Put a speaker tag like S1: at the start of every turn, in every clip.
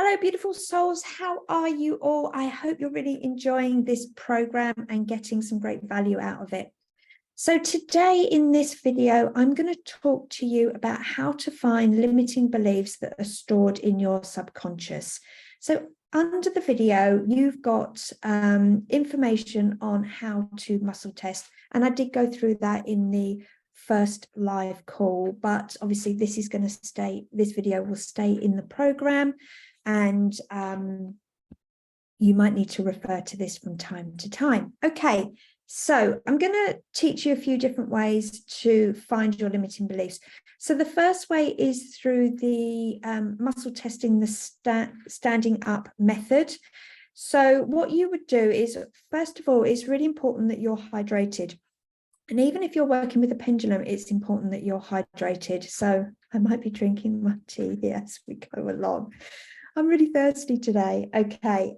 S1: Hello, beautiful souls. How are you all? I hope you're really enjoying this program and getting some great value out of it. So today in this video, I'm going to talk to you about how to find limiting beliefs that are stored in your subconscious. So under the video, you've got information on how to muscle test. And I did go through that in the first live call, but obviously this video will stay in the program. And you might need to refer to this from time to time. Okay, so I'm going to teach you a few different ways to find your limiting beliefs. So the first way is through the muscle testing, the standing up method. So what you would do is, first of all, it's really important that you're hydrated. And even if you're working with a pendulum, it's important that you're hydrated. So I might be drinking my tea here as we go along. I'm really thirsty today. Okay.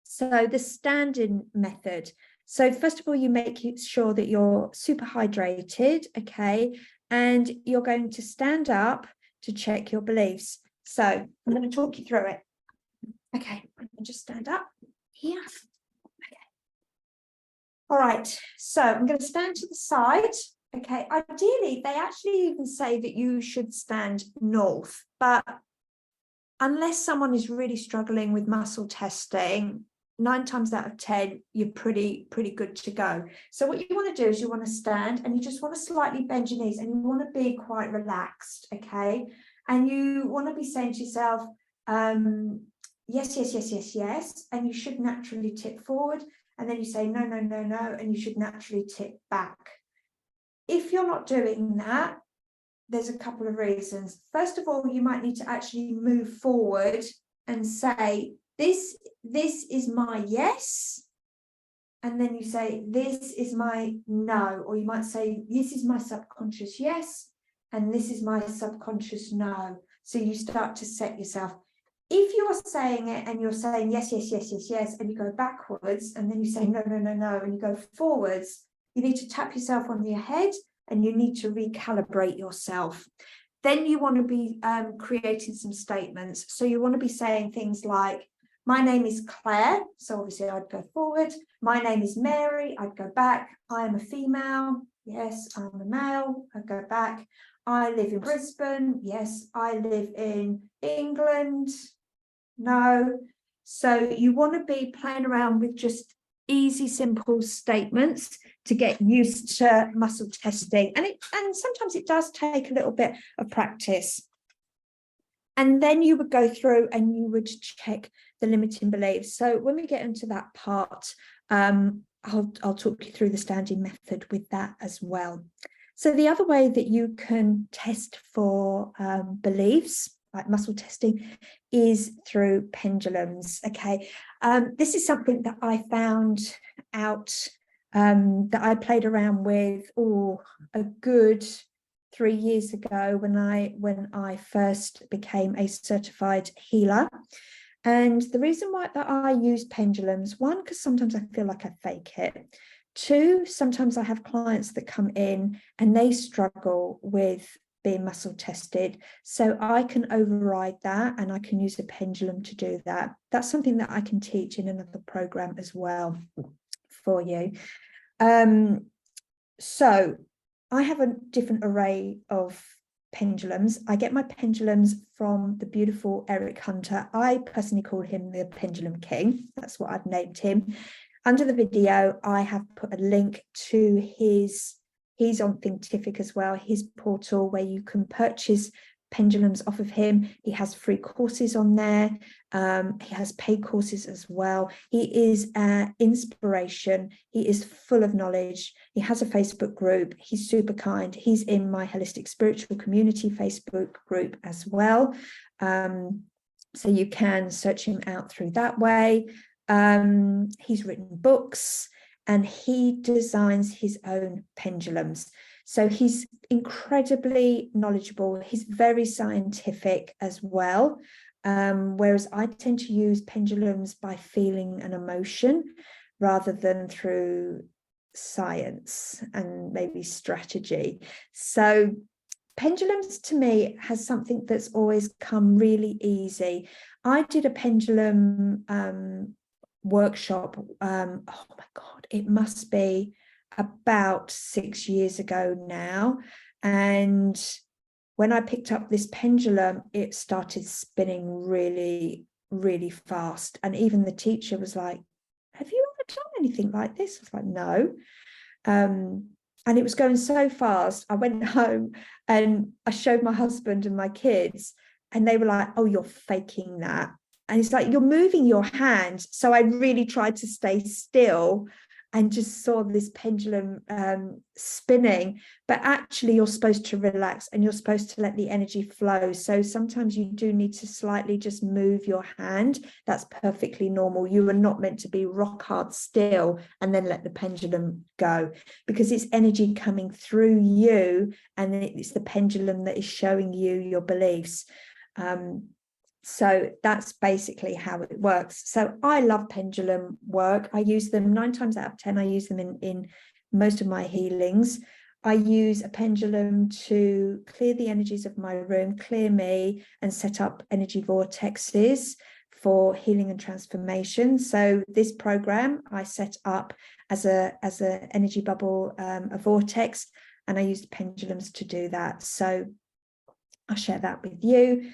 S1: So the standing method. So first of all, you make sure that you're super hydrated. Okay. And you're going to stand up to check your beliefs. So I'm going to talk you through it. Okay. I'll just stand up here. Okay. All right. So I'm going to stand to the side. Okay. Ideally, they actually even say that you should stand north, but unless someone is really struggling with muscle testing, 9 times out of 10, you're pretty good to go. So what you want to do is you want to stand and you just want to slightly bend your knees and you want to be quite relaxed, okay? And you want to be saying to yourself, yes, yes, yes, yes, yes. And you should naturally tip forward. And then you say, no, no, no, no. And you should naturally tip back. If you're not doing that, there's a couple of reasons. First of all, you might need to actually move forward and say, this is my yes. And then you say, this is my no. Or you might say, this is my subconscious yes. And this is my subconscious no. So you start to set yourself. If you are saying it and you're saying, yes, yes, yes, yes, yes, and you go backwards, and then you say, no, no, no, no, and you go forwards, you need to tap yourself on your head and you need to recalibrate yourself. Then you want to be creating some statements. So you want to be saying things like, my name is Claire. So obviously I'd go forward. My name is Mary. I'd go back. I am a female. Yes, I'm a male. I'd go back. I live in Brisbane. Yes, I live in England. No. So you want to be playing around with just easy, simple statements to get used to muscle testing. And sometimes it does take a little bit of practice. And then you would go through and you would check the limiting beliefs. So when we get into that part, I'll talk you through the standing method with that as well. So the other way that you can test for beliefs, like muscle testing, is through pendulums. Okay, this is something that I found out, that I played around with a good 3 years ago when I first became a certified healer. And the reason why that I use pendulums, one, because sometimes I feel like I fake it. 2, sometimes I have clients that come in and they struggle with being muscle tested. So I can override that and I can use a pendulum to do that. That's something that I can teach in another program as well for you. So I have a different array of pendulums. I get my pendulums from the beautiful Eric Hunter. I personally call him the Pendulum King. That's what I've named him. Under the video, I have put a link to he's on Thinkific as well, his portal where you can purchase pendulums off of him. He has free courses on there. He has paid courses as well. He is an inspiration. He is full of knowledge. He has a Facebook group. He's super kind. He's in my Holistic Spiritual Community Facebook group as well. So you can search him out through that way. He's written books and he designs his own pendulums. So he's incredibly knowledgeable. He's very scientific as well. Whereas I tend to use pendulums by feeling and emotion rather than through science and maybe strategy. So pendulums to me has something that's always come really easy. I did a pendulum workshop. Oh my God, it must be about 6 years ago now. And when I picked up this pendulum, it started spinning really, really fast. And even the teacher was like, have you ever done anything like this? I was like, no. And it was going so fast. I went home and I showed my husband and my kids, and they were like, oh, you're faking that. And it's like, you're moving your hand. So I really tried to stay still and just saw this pendulum spinning. But actually, you're supposed to relax and you're supposed to let the energy flow. So sometimes you do need to slightly just move your hand. That's perfectly normal. You are not meant to be rock hard still and then let the pendulum go, because it's energy coming through you, and it's the pendulum that is showing you your beliefs. So that's basically how it works. So I love pendulum work. I use them 9 times out of 10. I use them in most of my healings. I use a pendulum to clear the energies of my room, clear me, and set up energy vortexes for healing and transformation. So this program I set up as a energy bubble, a vortex, and I used pendulums to do that. So I'll share that with you.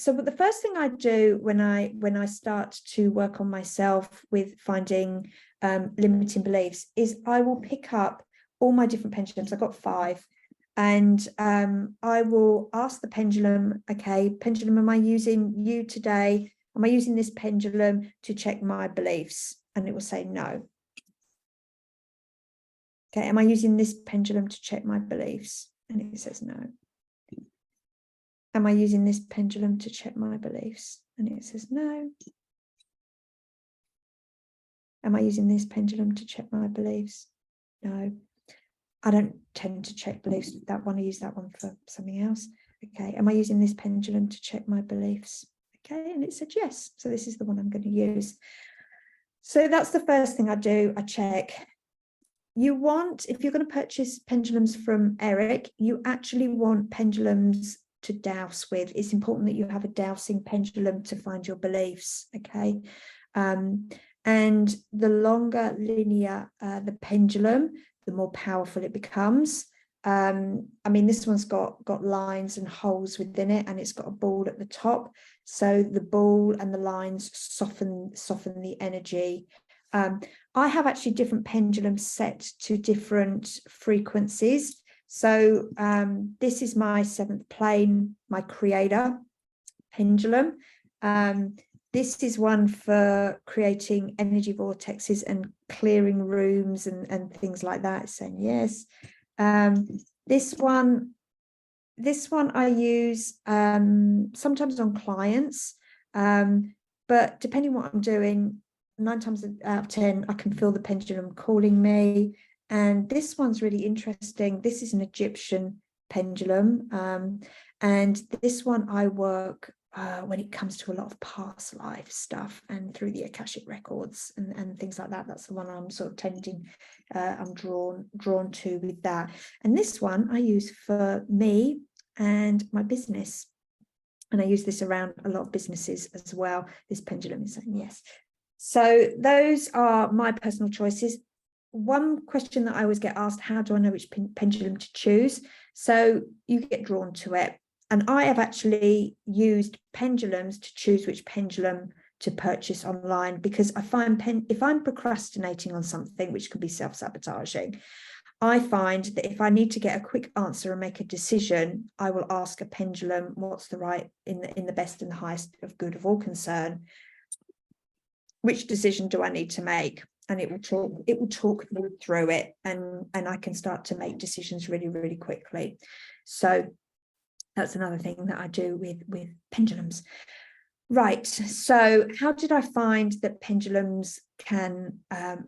S1: But the first thing I do when I start to work on myself with finding limiting beliefs is I will pick up all my different pendulums. I've got 5, and I will ask the pendulum, okay, pendulum, am I using you today? Am I using this pendulum to check my beliefs? And it will say no. Okay, am I using this pendulum to check my beliefs? And it says no. Am I using this pendulum to check my beliefs? And it says no. Am I using this pendulum to check my beliefs? No. I don't tend to check beliefs with that one. I use that one for something else. Okay. Am I using this pendulum to check my beliefs? Okay. And it said yes. So this is the one I'm going to use. So that's the first thing I do. I check. You want, if you're going to purchase pendulums from Eric, you actually want pendulums to dowse with. It's important that you have a dowsing pendulum to find your beliefs. Okay. And the longer linear the pendulum, the more powerful it becomes. I mean, this one's got lines and holes within it, and it's got a ball at the top. So the ball and the lines soften the energy. I have actually different pendulums set to different frequencies. So this is my 7th plane, my creator pendulum. This is one for creating energy vortexes and clearing rooms and things like that. It's saying yes. This one I use sometimes on clients, but depending what I'm doing, 9 times out of 10, I can feel the pendulum calling me. And this one's really interesting. This is an Egyptian pendulum. And this one I work when it comes to a lot of past life stuff and through the Akashic records and things like that. That's the one I'm sort of tending, I'm drawn to with that. And this one I use for me and my business. And I use this around a lot of businesses as well. This pendulum is saying yes. So those are my personal choices. One question that I always get asked, how do I know which pendulum to choose? So you get drawn to it. And I have actually used pendulums to choose which pendulum to purchase online, because I find if I'm procrastinating on something, which could be self-sabotaging, I find that if I need to get a quick answer and make a decision, I will ask a pendulum, what's the right, in the best and the highest of good of all concern, which decision do I need to make? And it will talk me through it, and I can start to make decisions really, really quickly. So that's another thing that I do with pendulums. Right. So how did I find that pendulums can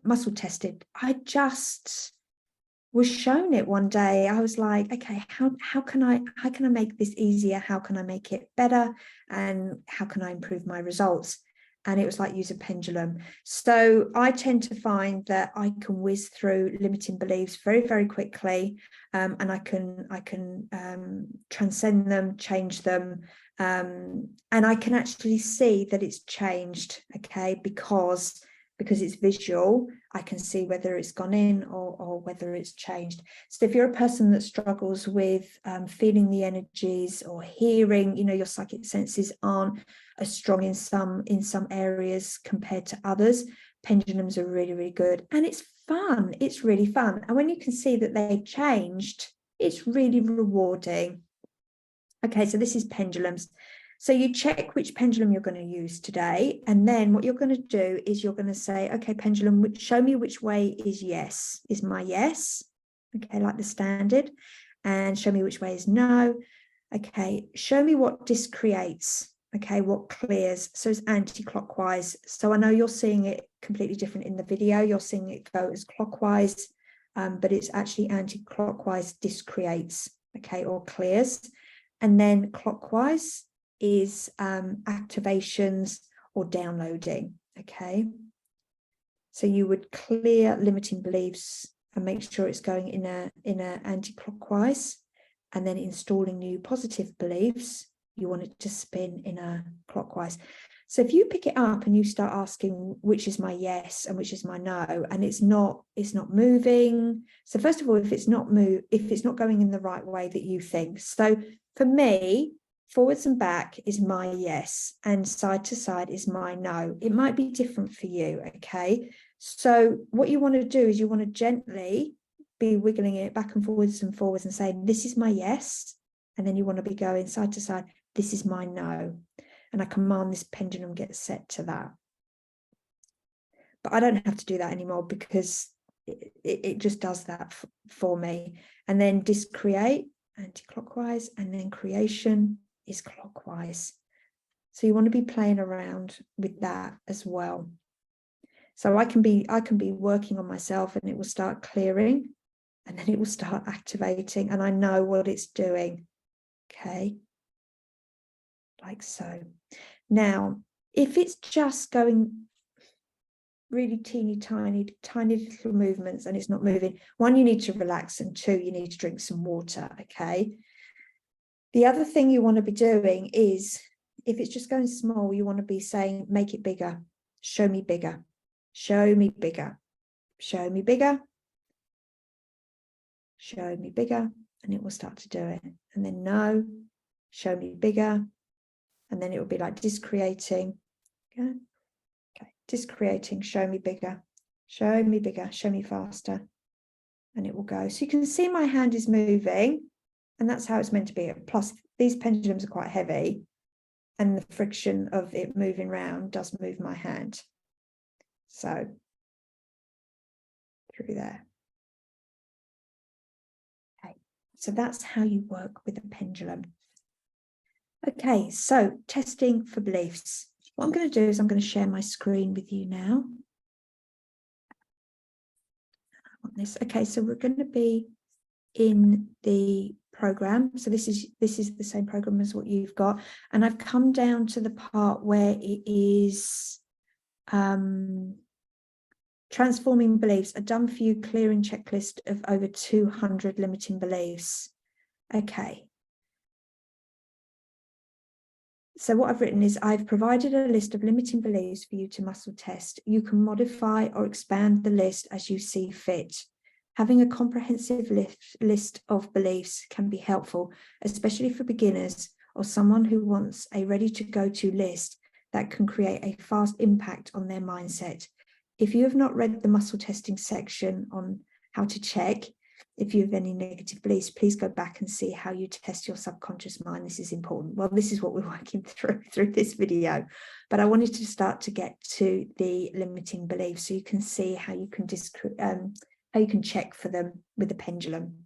S1: muscle tested? I just was shown it one day. I was like, okay, how can I make this easier? How can I make it better? And how can I improve my results? and it was like use a pendulum. So I tend to find that I can whiz through limiting beliefs very, very quickly, and I can transcend them, change them, and I can actually see that it's changed, okay, because it's visual. I can see whether it's gone in or whether it's changed. So if you're a person that struggles with feeling the energies or hearing, your psychic senses aren't as strong in some areas compared to others, pendulums are really, really good. And it's fun. It's really fun. And when you can see that they've changed, it's really rewarding. Okay, so this is pendulums. So you check which pendulum you're going to use today. And then what you're going to do is you're going to say, okay, pendulum, show me which way is yes, is my yes. Okay, like the standard. And show me which way is no. Okay, show me what discreates. Okay, what clears. So it's anti-clockwise. So I know you're seeing it completely different in the video. You're seeing it go as clockwise, but it's actually anti-clockwise discreates, okay, or clears. And then clockwise is activations or downloading, okay? So you would clear limiting beliefs and make sure it's going in a anti-clockwise, and then installing new positive beliefs, you want it to spin in a clockwise. So if you pick it up and you start asking which is my yes and which is my no, and it's not moving. So first of all, if it's not going in the right way that you think. So for me, forwards and back is my yes, and side to side is my no. It might be different for you, okay? So what you want to do is you want to gently be wiggling it back and forwards and saying, this is my yes. And then you want to be going side to side, this is my no. And I command this pendulum gets set to that. But I don't have to do that anymore because it just does that for me. And then discreate, anti-clockwise, and then creation is clockwise. So you want to be playing around with that as well. So I can be working on myself, and it will start clearing, and then it will start activating, and I know what it's doing. Okay. Like so. Now, if it's just going really teeny tiny little movements and it's not moving, one, you need to relax, and two, you need to drink some water, okay? The other thing you want to be doing is, if it's just going small, you want to be saying, make it bigger, show me bigger, show me bigger, show me bigger, show me bigger, and it will start to do it. And then no, show me bigger, and then it will be like discreating. Okay, discreating, show me bigger, show me faster, and it will go. So you can see my hand is moving, and that's how it's meant to be. Plus, these pendulums are quite heavy, and the friction of it moving around does move my hand. So through there. Okay, so that's how you work with a pendulum. Okay, so testing for beliefs. What I'm going to do is I'm going to share my screen with you now. Okay, so we're going to be in the program. So this is the same program as what you've got, and I've come down to the part where it is transforming beliefs, a done for you clearing checklist of over 200 limiting beliefs. Okay. So what I've written is, I've provided a list of limiting beliefs for you to muscle test. You can modify or expand the list as you see fit. Having a comprehensive list of beliefs can be helpful, especially for beginners or someone who wants a ready-to-go-to list that can create a fast impact on their mindset. If you have not read the muscle testing section on how to check if you have any negative beliefs, please go back and see how you test your subconscious mind. This is important. Well, this is what we're working through this video, but I wanted to start to get to the limiting beliefs so you can see how you can check for them with the pendulum.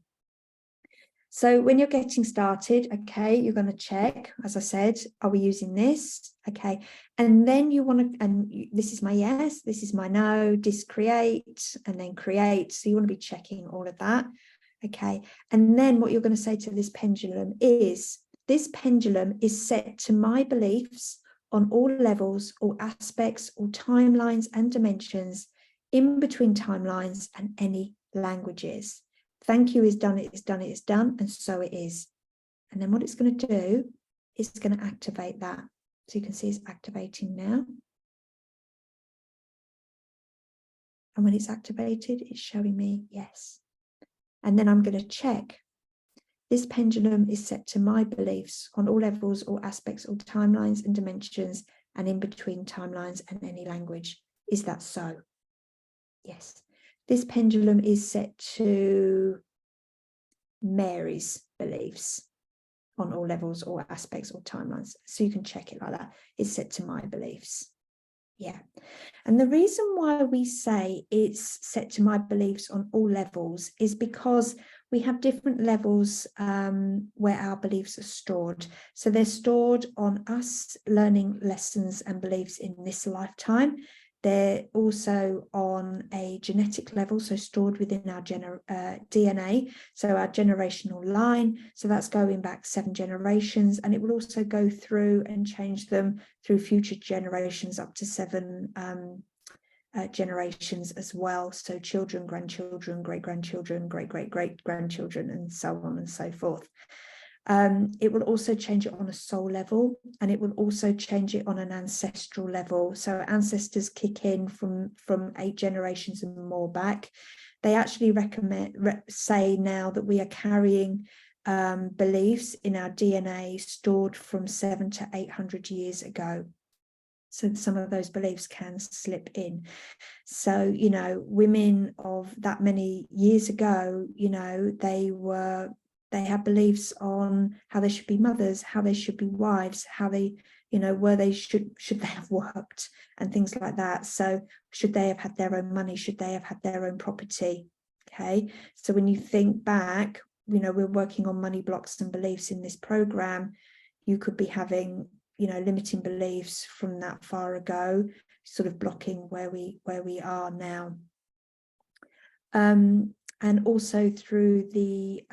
S1: So when you're getting started, okay, you're going to check, as I said, are we using this? Okay, and then you want to, and this is my yes, this is my no, discreate, and then create. So you want to be checking all of that. Okay, and then what you're going to say to this pendulum is, this pendulum is set to my beliefs on all levels, all aspects, all timelines and dimensions, in between timelines and any languages. Thank you is done, it is done, it is done, and so it is. And then what it's going to do is it's going to activate that. So you can see it's activating now. And when it's activated, it's showing me yes. And then I'm going to check. This pendulum is set to my beliefs on all levels, all aspects, all timelines and dimensions, and in between timelines and any language. Is that so? Yes. This pendulum is set to Mary's beliefs on all levels, all aspects, all timelines. So you can check it like that. It's set to my beliefs. Yeah. And the reason why we say it's set to my beliefs on all levels is because we have different levels where our beliefs are stored. So they're stored on us learning lessons and beliefs in this lifetime. They're also on a genetic level, so stored within our DNA, so our generational line. So that's going back 7 generations, and it will also go through and change them through future generations up to 7 generations as well. So children, grandchildren, great-grandchildren, great-great-great-grandchildren, and so on and so forth. It will also change it on a soul level, and it will also change it on an ancestral level. So ancestors kick in from 8 generations and more back. They actually say now that we are carrying beliefs in our DNA stored from 700 to 800 years ago. So some of those beliefs can slip in. So, you know, women of that many years ago, you know, they had beliefs on how they should be mothers, how they should be wives, how they, you know, should they have worked and things like that. So should they have had their own money? Should they have had their own property? Okay. So when you think back, you know, we're working on money blocks and beliefs in this program. You could be having, you know, limiting beliefs from that far ago, sort of blocking where we are now. And also through the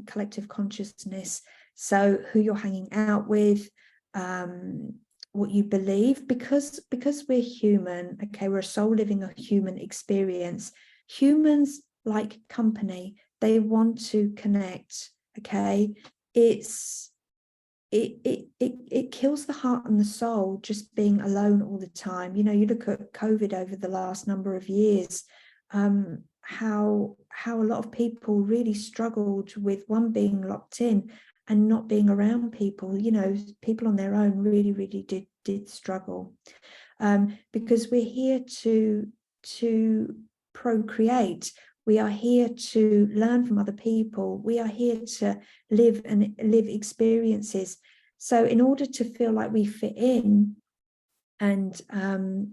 S1: collective consciousness. So who you're hanging out with, what you believe, because we're human, okay, we're a soul living a human experience. Humans like company, they want to connect, okay. It kills the heart and the soul just being alone all the time. You know, you look at COVID over the last number of years, how a lot of people really struggled with being locked in and not being around people. You know, people on their own really did struggle, because we're here to procreate. We are here to learn from other people. We are here to live experiences. So in order to feel like we fit in and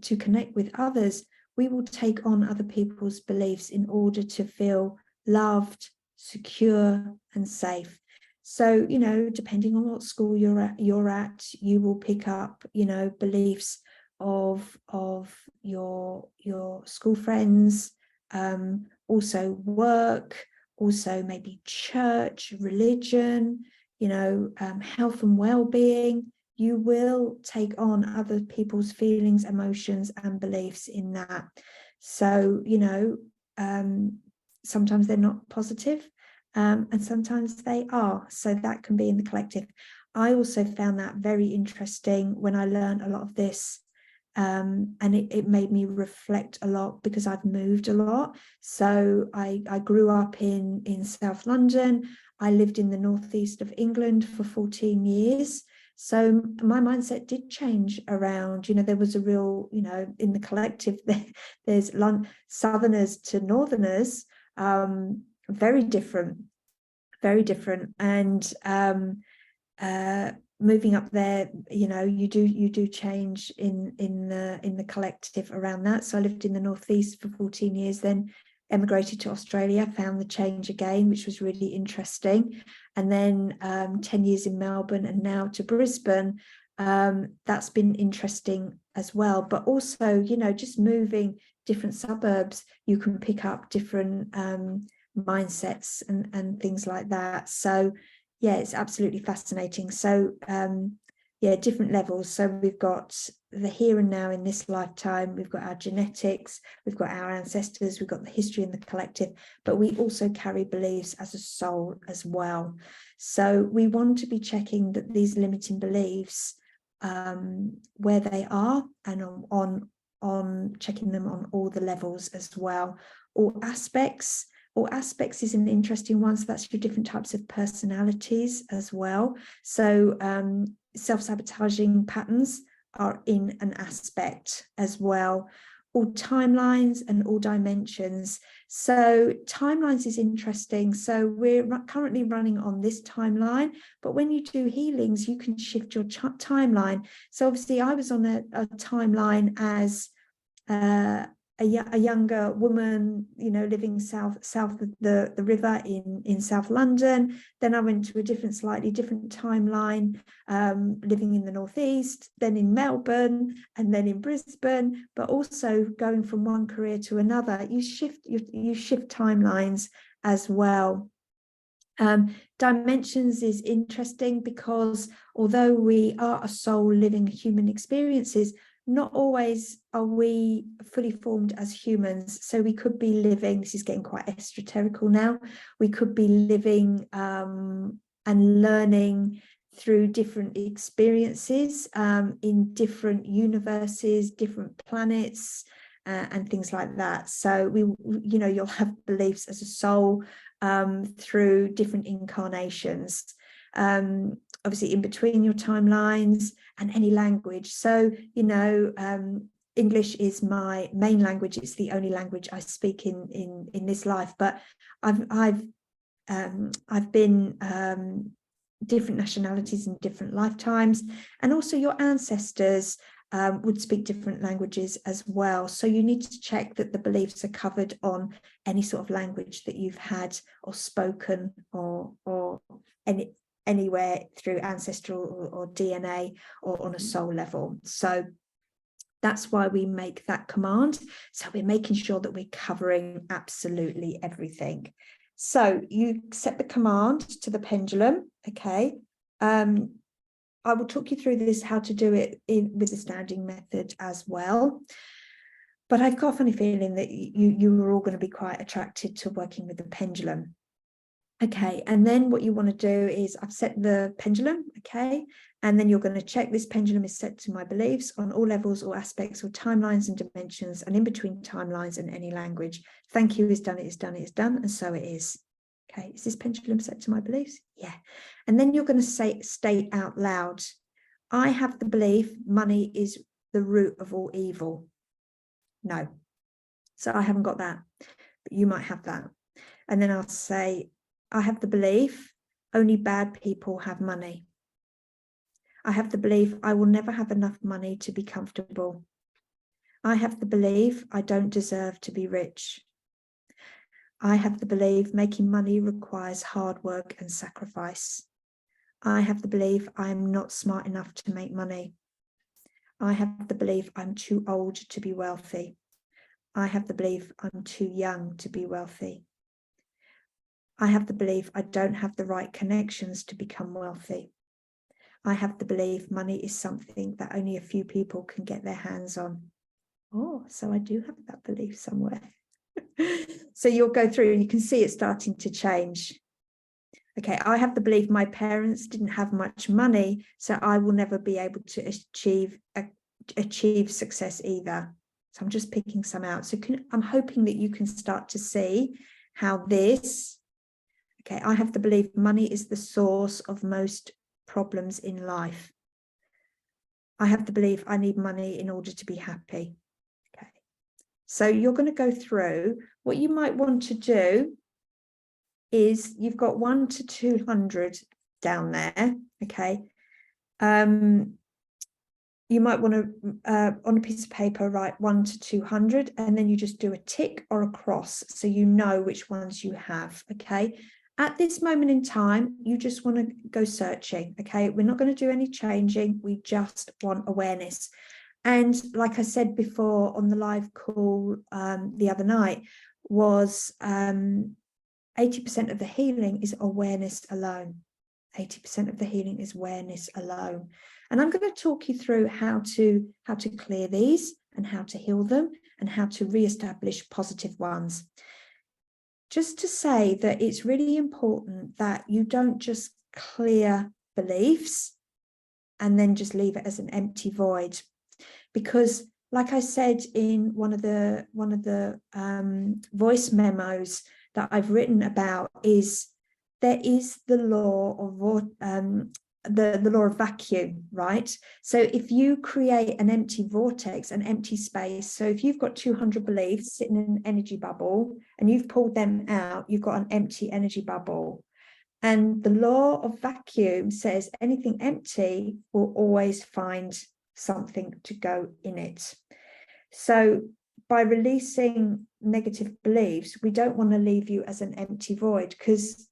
S1: to connect with others, we will take on other people's beliefs in order to feel loved, secure, and safe. So, you know, depending on what school you're at, you will pick up, you know, beliefs of your school friends, also work, also maybe church, religion, you know, health and well-being. You will take on other people's feelings, emotions, and beliefs in that. So, you know, sometimes they're not positive, and sometimes they are. So that can be in the collective. I also found that very interesting when I learned a lot of this, and it made me reflect a lot because I've moved a lot. So I grew up in South London. I lived in the northeast of England for 14 years. So my mindset did change around, you know, there was a real, you know, in the collective, there's Southerners to Northerners, very different. And moving up there, you know, you do change in the collective around that. So I lived in the northeast for 14 years, then emigrated to Australia, found the change again, which was really interesting. And then 10 years in Melbourne and now to Brisbane. That's been interesting as well. But also, you know, just moving different suburbs, you can pick up different mindsets and things like that. So yeah, it's absolutely fascinating. So different levels. So we've got the here and now in this lifetime, we've got our genetics, we've got our ancestors, we've got the history and the collective, but we also carry beliefs as a soul as well. So we want to be checking that these limiting beliefs, where they are, and on checking them on all the levels as well. All aspects is an interesting one. So that's your different types of personalities as well. So self-sabotaging patterns are in an aspect as well. All timelines and all dimensions. So timelines is interesting. So we're currently running on this timeline, but when you do healings, you can shift your timeline. So obviously I was on a timeline as a younger woman, living south of the river in South London. Then I went to a slightly different timeline, living in the northeast, then in Melbourne, and then in Brisbane. But also going from one career to another, you shift timelines as well. Dimensions is interesting because although we are a soul living human experiences, not always are we fully formed as humans. So we could be living, this is getting quite esoterical now, we could be living and learning through different experiences in different universes, different planets, and things like that. So you'll have beliefs as a soul through different incarnations. Obviously in between your timelines, and any language. So English is my main language. It's the only language I speak in this life. But I've been different nationalities in different lifetimes, and also your ancestors would speak different languages as well. So you need to check that the beliefs are covered on any sort of language that you've had or spoken or anywhere through ancestral or DNA or on a soul level. So that's why we make that command. So we're making sure that we're covering absolutely everything. So you set the command to the pendulum, okay? I will talk you through this, how to do it with the standing method as well. But I've got a funny feeling that you are all going to be quite attracted to working with the pendulum. Okay, and then what you want to do is I've set the pendulum, okay, and then you're going to check this pendulum is set to my beliefs on all levels or aspects or timelines and dimensions and in between timelines and any language. Thank you is done, it is done, it is done, and so it is. Okay, is this pendulum set to my beliefs? Yeah. And then you're going to state out loud, I have the belief money is the root of all evil. No. So I haven't got that, but you might have that. And then I'll say, I have the belief only bad people have money. I have the belief I will never have enough money to be comfortable. I have the belief I don't deserve to be rich. I have the belief making money requires hard work and sacrifice. I have the belief I am not smart enough to make money. I have the belief I'm too old to be wealthy. I have the belief I'm too young to be wealthy. I have the belief I don't have the right connections to become wealthy. I have the belief money is something that only a few people can get their hands on. Oh, so I do have that belief somewhere. So you'll go through and you can see it starting to change. Okay, I have the belief my parents didn't have much money, so I will never be able to achieve success either. So I'm just picking some out. So I'm hoping that you can start to see how this. Okay, I have the belief money is the source of most problems in life. I have the belief I need money in order to be happy. Okay, so you're going to go through. What you might want to do is you've got 1 to 200 down there. Okay, you might want to, on a piece of paper, write 1 to 200, and then you just do a tick or a cross so you know which ones you have. Okay. At this moment in time, you just want to go searching, okay? We're not going to do any changing. We just want awareness. And like I said before on the live call the other night, was 80% of the healing is awareness alone, 80% of the healing is awareness alone. And I'm going to talk you through how to clear these and how to heal them and how to reestablish positive ones. Just to say that it's really important that you don't just clear beliefs and then just leave it as an empty void, because like I said in one of the voice memos that I've written about, is there is the law of the law of vacuum, right? So if you create an empty vortex, an empty space, so if you've got 200 beliefs sitting in an energy bubble and you've pulled them out, you've got an empty energy bubble. And the law of vacuum says anything empty will always find something to go in it. So by releasing negative beliefs, we don't want to leave you as an empty void, because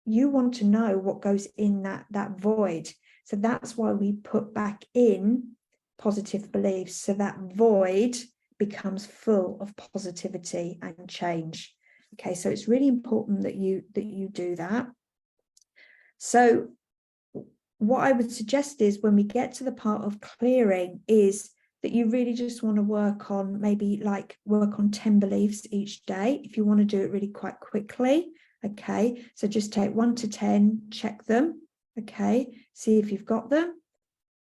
S1: you want to know what goes in that void. So that's why we put back in positive beliefs, so that void becomes full of positivity and change. Okay, so it's really important that you do that. So what I would suggest is, when we get to the part of clearing, is that you really just want to work on, maybe like work on 10 beliefs each day, if you want to do it really quite quickly. Okay, so just take 1 to 10, check them. Okay, see if you've got them.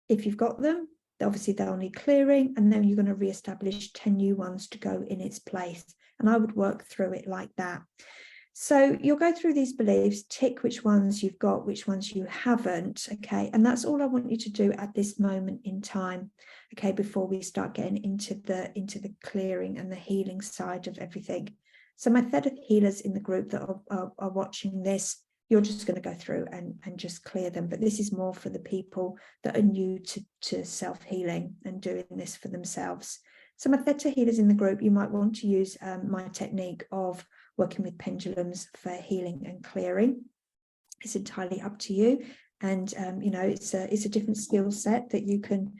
S1: If you've got them, obviously they'll need clearing, and then you're going to reestablish 10 new ones to go in its place. And I would work through it like that. So you'll go through these beliefs, tick which ones you've got, which ones you haven't. Okay, and that's all I want you to do at this moment in time. Okay, before we start getting into the clearing and the healing side of everything. So my Theta healers in the group that are watching this, you're just going to go through and just clear them. But this is more for the people that are new to self-healing and doing this for themselves. So my Theta healers in the group, you might want to use my technique of working with pendulums for healing and clearing. It's entirely up to you. And you know, it's a different skill set that you can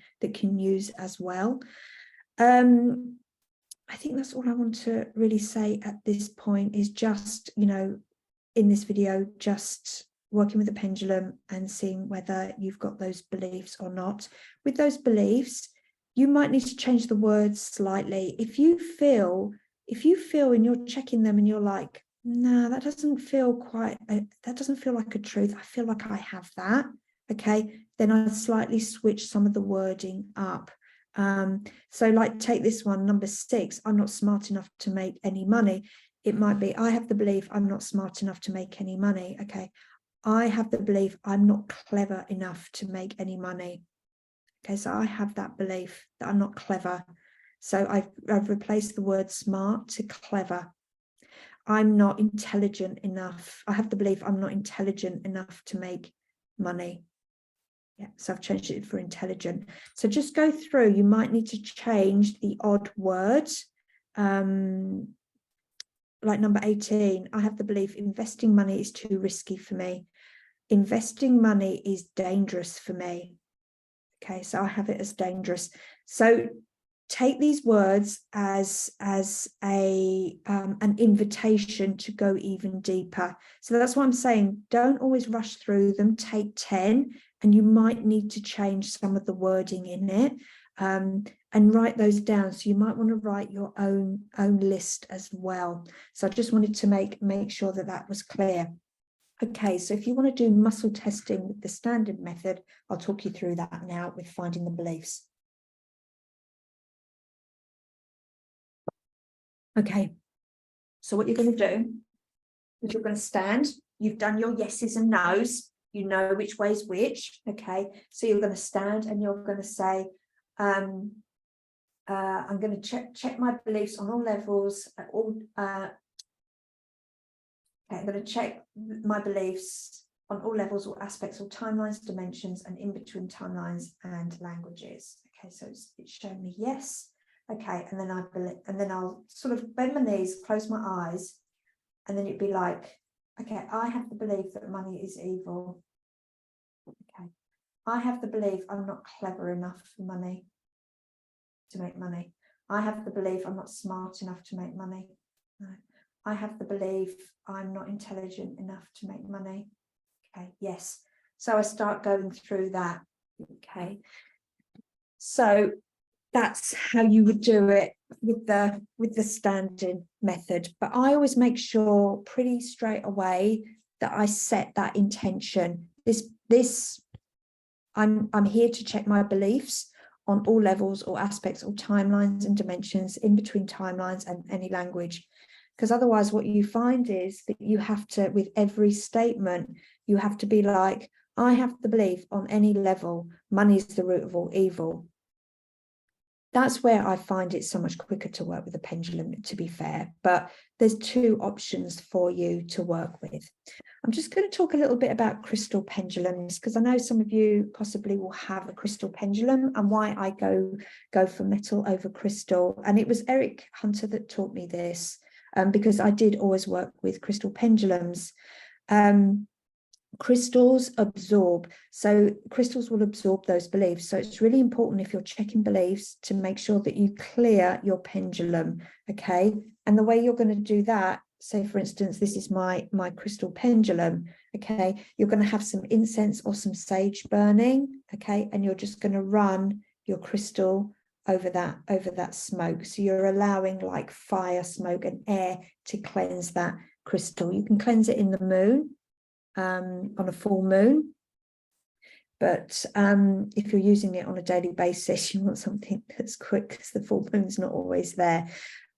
S1: use as well. I think that's all I want to really say at this point, is just, you know, in this video, just working with the pendulum and seeing whether you've got those beliefs or not. With those beliefs, you might need to change the words slightly. If you feel and you're checking them and you're like, no, that doesn't feel like a truth, I feel like I have that, okay, then I'd slightly switch some of the wording up. So like take this one, number 6, I'm not smart enough to make any money. It might be, I have the belief I'm not smart enough to make any money. Okay, I have the belief I'm not clever enough to make any money. Okay, so I have that belief that I'm not clever. So I've replaced the word smart to clever. I'm not intelligent enough. I have the belief I'm not intelligent enough to make money. Yeah, so I've changed it for intelligent. So just go through. You might need to change the odd words. Like number 18, I have the belief investing money is too risky for me. Investing money is dangerous for me. Okay, so I have it as dangerous. So take these words as an invitation to go even deeper. So that's what I'm saying. Don't always rush through them. Take 10, and you might need to change some of the wording in it, and write those down. So you might want to write your own list as well. So I just wanted to make sure that was clear. Okay, so if you want to do muscle testing with the standard method, I'll talk you through that now with finding the beliefs. Okay, so what you're going to do is you're going to stand. You've done your yeses and nos. You know which way is which. Okay, so you're going to stand and you're going to say, I'm going to check my beliefs on all levels. Okay, I'm going to check my beliefs on all levels, all aspects, all timelines, dimensions, and in between timelines and languages. Okay, so it's showing me yes. Okay, and then I'll sort of bend my knees, close my eyes, and then it'd be like, okay, I have the belief that money is evil. Okay, I have the belief I'm not clever enough for money, to make money. I have the belief I'm not smart enough to make money. No. I have the belief I'm not intelligent enough to make money. Okay, yes. So I start going through that. Okay. So that's how you would do it with the standing method. But I always make sure pretty straight away that I set that intention. I'm here to check my beliefs on all levels or aspects or timelines and dimensions in between timelines and any language. Because otherwise what you find is that you have to, with every statement, you have to be like, I have the belief on any level, money is the root of all evil. That's where I find it so much quicker to work with a pendulum, to be fair. But there's two options for you to work with. I'm just going to talk a little bit about crystal pendulums, because I know some of you possibly will have a crystal pendulum, and why I go for metal over crystal. And it was Eric Hunter that taught me this, because I did always work with crystal pendulums. Crystals absorb, so crystals will absorb those beliefs. So it's really important, if you're checking beliefs, to make sure that you clear your pendulum. Okay. And the way you're going to do that, say for instance, this is my crystal pendulum. Okay, you're going to have some incense or some sage burning. Okay, and you're just going to run your crystal over that smoke. So you're allowing like fire, smoke and air to cleanse that crystal. You can cleanse it in the moon, on a full moon, but if you're using it on a daily basis, you want something that's quick, because the full moon's not always there.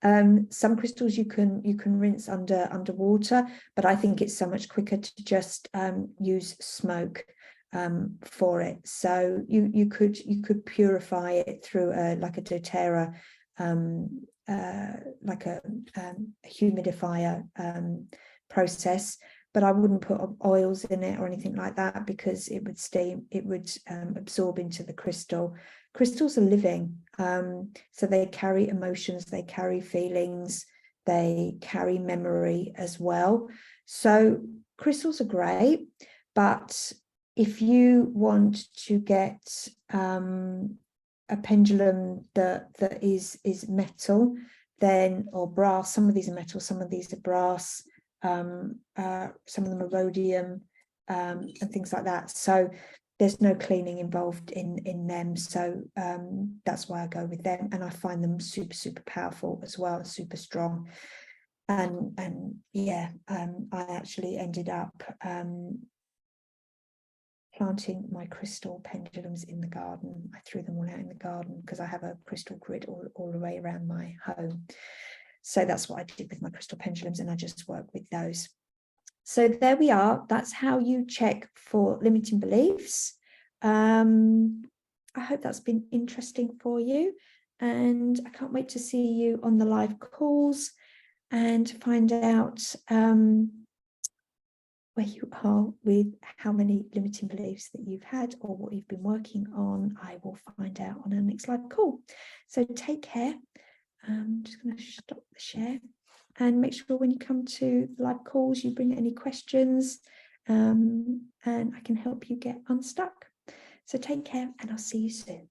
S1: Some crystals you can rinse underwater, but I think it's so much quicker to just use smoke for it. So you could purify it through like a doTERRA, like a humidifier process. But I wouldn't put oils in it or anything like that, because it would steam, it would absorb into the crystal. Crystals are living, so they carry emotions, they carry feelings, they carry memory as well. So crystals are great, but if you want to get a pendulum that is metal, then, or brass, some of these are metal, some of these are brass, some of them are rhodium, and things like that. So there's no cleaning involved in them. So that's why I go with them, and I find them super powerful as well, super strong. And yeah, I actually ended up planting my crystal pendulums in the garden. I threw them all out in the garden because I have a crystal grid all the way around my home. So that's what I did with my crystal pendulums, and I just work with those. So there we are. That's how you check for limiting beliefs. I hope that's been interesting for you, and I can't wait to see you on the live calls and find out where you are with how many limiting beliefs that you've had or what you've been working on. I will find out on our next live call. So take care. I'm just going to stop the share, and make sure when you come to live calls, you bring any questions, and I can help you get unstuck. So take care, and I'll see you soon.